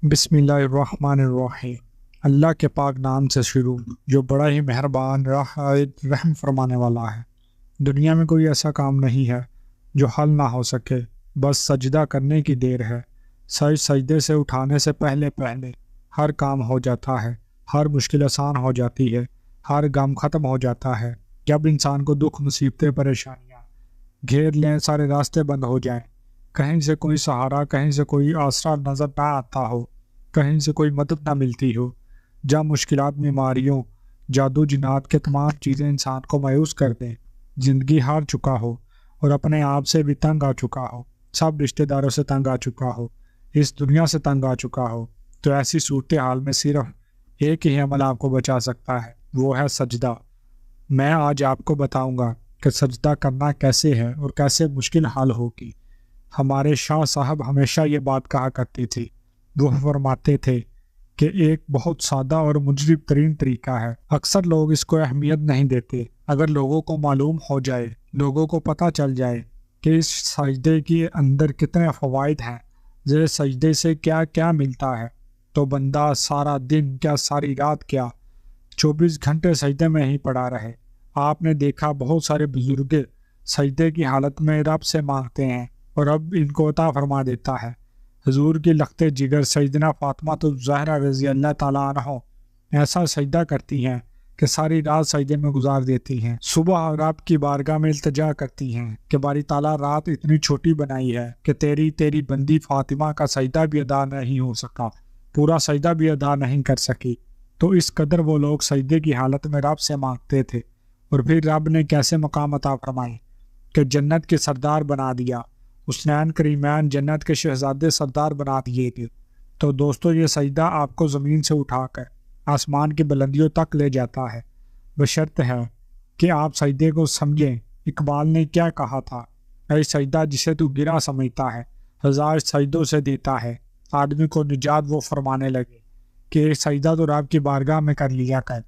بسم اللہ الرحمن الرحیم۔ اللہ کے پاک نام سے شروع جو بڑا ہی مہربان رحم فرمانے والا ہے۔ دنیا میں کوئی ایسا کام نہیں ہے جو حل نہ ہو سکے، بس سجدہ کرنے کی دیر ہے۔ سجدے سے اٹھانے سے پہلے ہر کام ہو جاتا ہے، ہر مشکل آسان ہو جاتی ہے، ہر غم ختم ہو جاتا ہے۔ جب انسان کو دکھ مصیبتیں پریشانیاں گھیر لیں، سارے راستے بند ہو جائیں، کہیں سے کوئی سہارا، کہیں سے کوئی آسرا نظر نہ آتا ہو، کہیں سے کوئی مدد نہ ملتی ہو، جب مشکلات، بیماریوں، جادو جنات کے تمام چیزیں انسان کو مایوس کر دیں، زندگی ہار چکا ہو اور اپنے آپ سے بھی تنگ آ چکا ہو، سب رشتہ داروں سے تنگ آ چکا ہو، اس دنیا سے تنگ آ چکا ہو، تو ایسی صورتحال میں صرف ایک ہی عمل آپ کو بچا سکتا ہے، وہ ہے سجدہ۔ میں آج آپ کو بتاؤں گا کہ سجدہ کرنا کیسے ہے اور کیسے مشکل حل ہوگی۔ ہمارے شاہ صاحب ہمیشہ یہ بات کہا کرتی تھی، وہ فرماتے تھے کہ ایک بہت سادہ اور مجرب ترین طریقہ ہے، اکثر لوگ اس کو اہمیت نہیں دیتے۔ اگر لوگوں کو معلوم ہو جائے، لوگوں کو پتہ چل جائے کہ اس سجدے کے اندر کتنے فوائد ہیں، زیر سجدے سے کیا کیا ملتا ہے، تو بندہ سارا دن کیا ساری رات کیا 24 گھنٹے سجدے میں ہی پڑا رہے۔ آپ نے دیکھا بہت سارے بزرگ سجدے کی حالت میں رب سے مانگتے ہیں اور رب ان کو عطا فرما دیتا ہے۔ حضور کی لخت جگر سیدنا فاطمہ الزہرا رضی اللہ تعالیٰ عنہ ایسا سجدہ کرتی ہیں کہ ساری رات سجدے میں گزار دیتی ہیں۔ صبح رب کی بارگاہ میں التجا کرتی ہیں کہ باری تعالیٰ رات اتنی چھوٹی بنائی ہے کہ تیری بندی فاطمہ کا سجدہ بھی ادا نہیں ہو سکا، پورا سجدہ بھی ادا نہیں کر سکی۔ تو اس قدر وہ لوگ سجدے کی حالت میں رب سے مانگتے تھے، اور پھر رب نے کیسے مقام عطا فرمائے کہ جنت کے سردار بنا دیا، حسنین کریمین جنت کے شہزادے سردار بنا دیے گئے۔ تو دوستو، یہ سجدہ آپ کو زمین سے اٹھا کر آسمان کی بلندیوں تک لے جاتا ہے، بشرط ہے کہ آپ سجدے کو سمجھیں۔ اقبال نے کیا کہا تھا؟ اے سجدہ جسے تو گرا سمجھتا ہے، ہزار سجدوں سے دیتا ہے آدمی کو نجات۔ وہ فرمانے لگے کہ سجدہ تو رب کی بارگاہ میں کر لیا کر،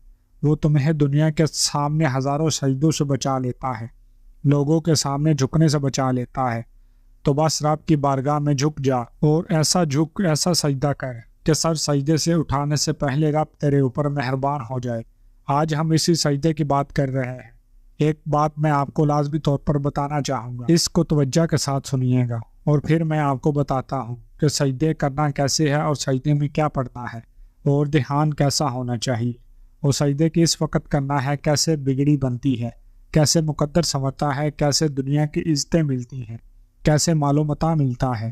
وہ تمہیں دنیا کے سامنے ہزاروں سجدوں سے بچا لیتا ہے، لوگوں کے سامنے جھکنے سے بچا لیتا ہے۔ تو بس رب کی بارگاہ میں جھک جا اور ایسا سجدہ کر کہ سر سجدے سے اٹھانے سے پہلے رب تیرے اوپر مہربان ہو جائے۔ آج ہم اسی سجدے کی بات کر رہے ہیں۔ ایک بات میں آپ کو لازمی طور پر بتانا چاہوں گا، اس کو توجہ کے ساتھ سنیے گا، اور پھر میں آپ کو بتاتا ہوں کہ سجدے کرنا کیسے ہے اور سجدے میں کیا پڑھنا ہے اور دھیان کیسا ہونا چاہیے، اور سجدے کس وقت کرنا ہے، کیسے بگڑی بنتی ہے، کیسے مقدر سنورتا ہے، کیسے دنیا کی عزتیں ملتی ہیں، کیسے مال و متاع ملتا ہے،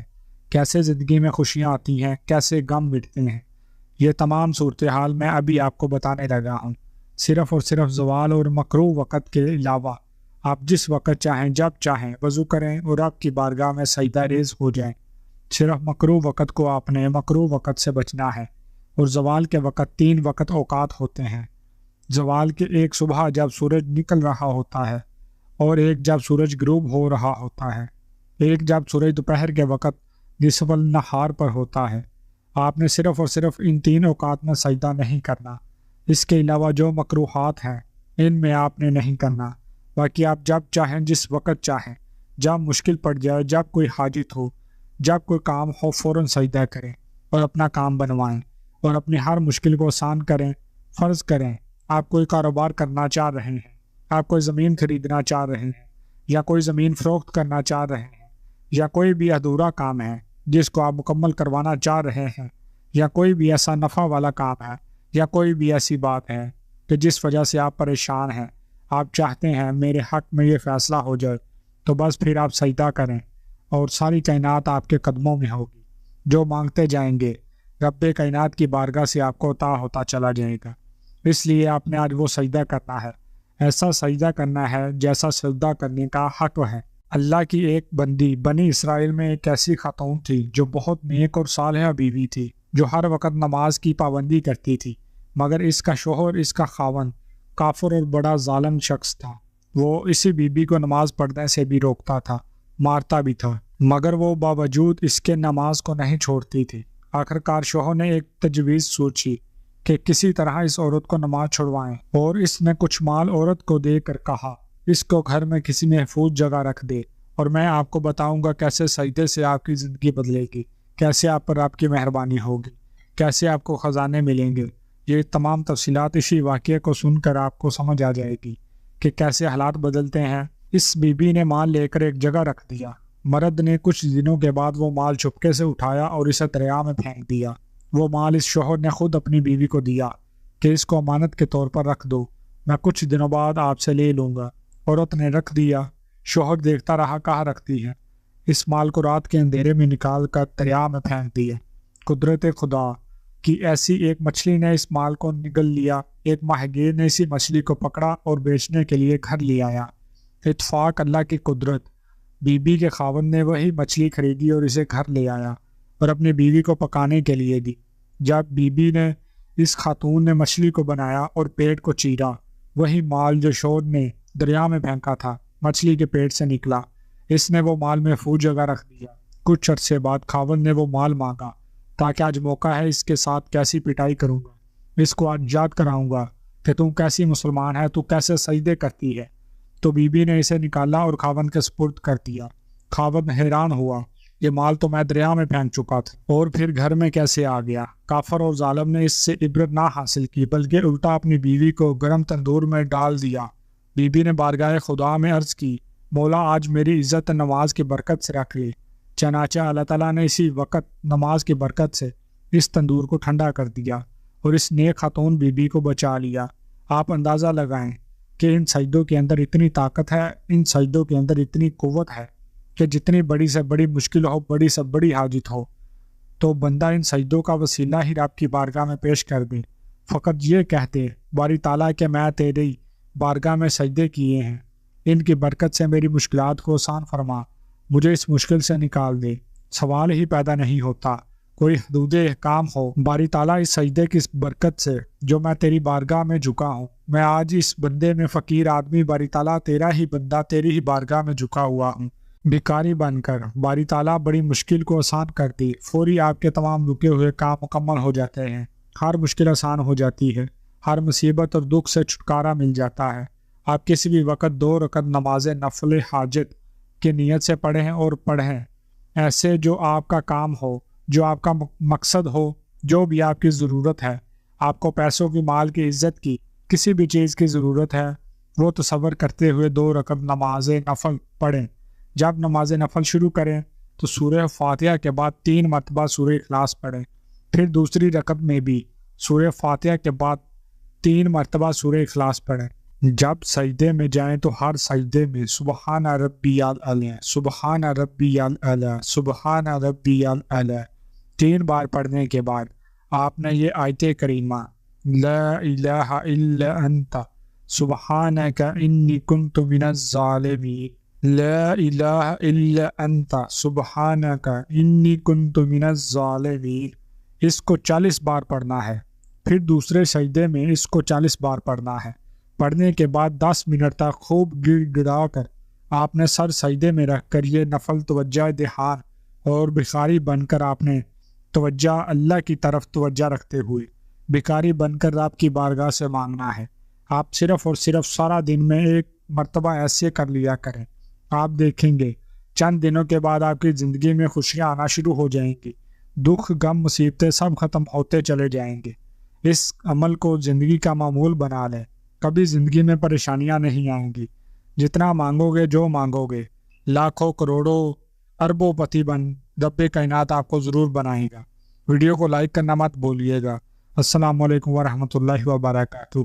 کیسے زندگی میں خوشیاں آتی ہیں، کیسے غم مٹتے ہیں۔ یہ تمام صورتحال میں ابھی آپ کو بتانے لگا ہوں۔ صرف اور صرف زوال اور مکروہ وقت کے علاوہ آپ جس وقت چاہیں، جب چاہیں وضو کریں اور رب کی بارگاہ میں سجدہ ریز ہو جائیں۔ صرف مکروہ وقت کو آپ نے مکروہ وقت سے بچنا ہے، اور زوال کے وقت 3 وقت اوقات ہوتے ہیں۔ زوال کے ایک صبح جب سورج نکل رہا ہوتا ہے، اور ایک جب سورج غروب ہو رہا ہوتا ہے، ایک جب سورج دوپہر کے وقت نصف النہار پر ہوتا ہے۔ آپ نے صرف اور صرف ان 3 اوقات میں سجدہ نہیں کرنا۔ اس کے علاوہ جو مکروہات ہیں ان میں آپ نے نہیں کرنا۔ باقی آپ جب چاہیں، جس وقت چاہیں، جب مشکل پڑ جائے، جب کوئی حاجت ہو، جب کوئی کام ہو، فوراً سجدہ کریں اور اپنا کام بنوائیں اور اپنی ہر مشکل کو آسان کریں۔ فرض کریں آپ کوئی کاروبار کرنا چاہ رہے ہیں، آپ کوئی زمین خریدنا چاہ رہے ہیں، یا کوئی زمین فروخت کرنا چاہ رہے ہیں، یا کوئی بھی ادھورا کام ہے جس کو آپ مکمل کروانا چاہ رہے ہیں، یا کوئی بھی ایسا نفع والا کام ہے، یا کوئی بھی ایسی بات ہے کہ جس وجہ سے آپ پریشان ہیں، آپ چاہتے ہیں میرے حق میں یہ فیصلہ ہو جائے، تو بس پھر آپ سجدہ کریں اور ساری کائنات آپ کے قدموں میں ہوگی۔ جو مانگتے جائیں گے رب کائنات کی بارگاہ سے آپ کو عطا ہوتا چلا جائے گا۔ اس لیے آپ نے آج وہ سجدہ کرنا ہے، ایسا سجدہ کرنا ہے جیسا سجدہ کرنے کا حق ہے۔ اللہ کی ایک بندی بنی اسرائیل میں ایک ایسی خاتون تھی جو بہت نیک اور صالحہ بیوی تھی، جو ہر وقت نماز کی پابندی کرتی تھی، مگر اس کا شوہر، اس کا خاوند، کافر اور بڑا ظالم شخص تھا۔ وہ اسی بیوی کو نماز پڑھنے سے بھی روکتا تھا، مارتا بھی تھا، مگر وہ باوجود اس کے نماز کو نہیں چھوڑتی تھی۔ آخرکار شوہر نے ایک تجویز سوچی کہ کسی طرح اس عورت کو نماز چھڑوائیں، اور اس نے کچھ مال عورت کو دے کر کہا اس کو گھر میں کسی محفوظ جگہ رکھ دے، اور میں آپ کو بتاؤں گا کیسے سجدے سے آپ کی زندگی بدلے گی، کیسے آپ پر آپ کی مہربانی ہوگی۔ کیسے آپ کو خزانے ملیں گے۔ یہ تمام تفصیلات اسی واقعے کو سن کر آپ کو سمجھ آ جائے گی کہ کیسے حالات بدلتے ہیں۔ اس بی بی نے مال لے کر ایک جگہ رکھ دیا۔ مرد نے کچھ دنوں کے بعد وہ مال چپکے سے اٹھایا اور اسے دریا میں پھینک دیا۔ وہ مال اس شوہر نے خود اپنی بیوی کو دیا کہ اس کو امانت کے طور پر رکھ دو، میں کچھ دنوں بعد آپ سے لے لوں گا۔ عورت نے رکھ دیا۔ شوہر دیکھتا رہا کہاں رکھتی ہے۔ اس مال کو رات کے اندھیرے میں نکال کر دریا میں پھینک دیا۔ قدرت خدا کی ایسی ایک مچھلی نے اس مال کو نگل لیا۔ ایک ماہی گیر نے اسی مچھلی کو پکڑا اور بیچنے کے لیے گھر لے آیا۔ اتفاق اللہ کی قدرت، بی بی کے خاوند نے وہی مچھلی خریدی اور اسے گھر لے آیا اور اپنی بیوی کو پکانے کے لیے دی۔ جب بی بی نے اس خاتون نے مچھلی کو بنایا اور پیٹ کو چیرا، وہی مال جو شوہر نے دریا میں پھینکا تھا مچھلی کے پیٹ سے نکلا۔ اس نے وہ مال محفوظ جگہ رکھ دیا۔ کچھ عرصے بعد خاوند نے وہ مال مانگا تاکہ آج موقع ہے اس کے ساتھ کیسی پٹائی کروں گا، اس کو آج یاد کراؤں گا کہ تم کیسی مسلمان ہے، تو کیسے سجدے کرتی ہے۔ تو بی بی نے اسے نکالا اور خاوند کے سپرد کر دیا۔ خاوند حیران ہوا، یہ مال تو میں دریا میں پھینک چکا تھا اور پھر گھر میں کیسے آ گیا۔ کافر اور ظالم نے اس سے عبرت نہ حاصل کی بلکہ الٹا اپنی بیوی کو گرم تندور میں ڈال دیا۔ بی بی نے بارگاہ خدا میں عرض کی، مولا آج میری عزت نماز کی برکت سے رکھ لی۔ چنانچہ اللہ تعالیٰ نے اسی وقت نماز کی برکت سے اس تندور کو ٹھنڈا کر دیا اور اس نیک خاتون بی بی کو بچا لیا۔ آپ اندازہ لگائیں کہ ان سجدوں کے اندر اتنی طاقت ہے، ان سجدوں کے اندر اتنی قوت ہے کہ جتنی بڑی سے بڑی مشکل ہو، بڑی سے بڑی حاجت ہو، تو بندہ ان سجدوں کا وسیلہ ہی رب کی بارگاہ میں پیش کر دے۔ فقط یہ کہتے باری تعالیٰ کہ میں تیری بارگاہ میں سجدے کیے ہیں، ان کی برکت سے میری مشکلات کو آسان فرما، مجھے اس مشکل سے نکال دے۔ سوال ہی پیدا نہیں ہوتا کوئی حدود احکام ہو۔ باری تعالیٰ اس سجدے کی برکت سے جو میں تیری بارگاہ میں جھکا ہوں، میں آج اس بندے میں فقیر آدمی باری تعالیٰ تیرا ہی بندہ تیری ہی بارگاہ میں جھکا ہوا ہوں، بھکاری بن کر باری تعالیٰ بڑی مشکل کو آسان کر دی۔ فوری آپ کے تمام رکے ہوئے کام مکمل ہو جاتے ہیں، ہر مشکل آسان ہو جاتی ہے، ہر مصیبت اور دکھ سے چھٹکارا مل جاتا ہے۔ آپ کسی بھی وقت 2 رکعت نماز نفل حاجت کی نیت سے پڑھیں اور پڑھیں ایسے جو آپ کا کام ہو، جو آپ کا مقصد ہو، جو بھی آپ کی ضرورت ہے۔ آپ کو پیسوں کی، مال کی، عزت کی، کسی بھی چیز کی ضرورت ہے، وہ تصور کرتے ہوئے 2 رکعت نماز نفل پڑھیں۔ جب نماز نفل شروع کریں تو سورہ فاتحہ کے بعد 3 مرتبہ سورہ اخلاص پڑھیں، پھر دوسری رکعت میں بھی سورہ فاتحہ کے بعد 3 مرتبہ سورہ اخلاص پڑھیں۔ جب سجدے میں جائیں تو ہر سجدے میں سبحان ربی الاعلی، سبحان ربی الاعلی، سبحان ربی الاعلی 3 بار پڑھنے کے بعد آپ نے یہ آیت کریمہ لا الہ الا انت سبحانک انی کنت من الظالمین، لا الہ الا انت سبحانک انی کنت من الظالمین، اس کو 40 بار پڑھنا ہے۔ پھر دوسرے سجدے میں اس کو 40 بار پڑھنا ہے۔ پڑھنے کے بعد 10 منٹ تک خوب گڑ گڑا کر آپ نے سر سجدے میں رکھ کر یہ نفل توجہ دھیان اور بھکاری بن کر آپ نے توجہ اللہ کی طرف توجہ رکھتے ہوئے بھکاری بن کر آپ کی بارگاہ سے مانگنا ہے۔ آپ صرف اور صرف سارا دن میں 1 مرتبہ ایسے کر لیا کریں۔ آپ دیکھیں گے چند دنوں کے بعد آپ کی زندگی میں خوشیاں آنا شروع ہو جائیں گی، دکھ غم مصیبتیں سب ختم ہوتے چلے جائیں گے۔ اس عمل کو زندگی کا معمول بنا لیں، کبھی زندگی میں پریشانیاں نہیں آئیں گی۔ جتنا مانگو گے، جو مانگو گے، لاکھوں کروڑوں اربوں پتی بن رب کائنات آپ کو ضرور بنائے گا۔ ویڈیو کو لائک کرنا مت بھولیے گا۔ السلام علیکم ورحمۃ اللہ وبرکاتہ۔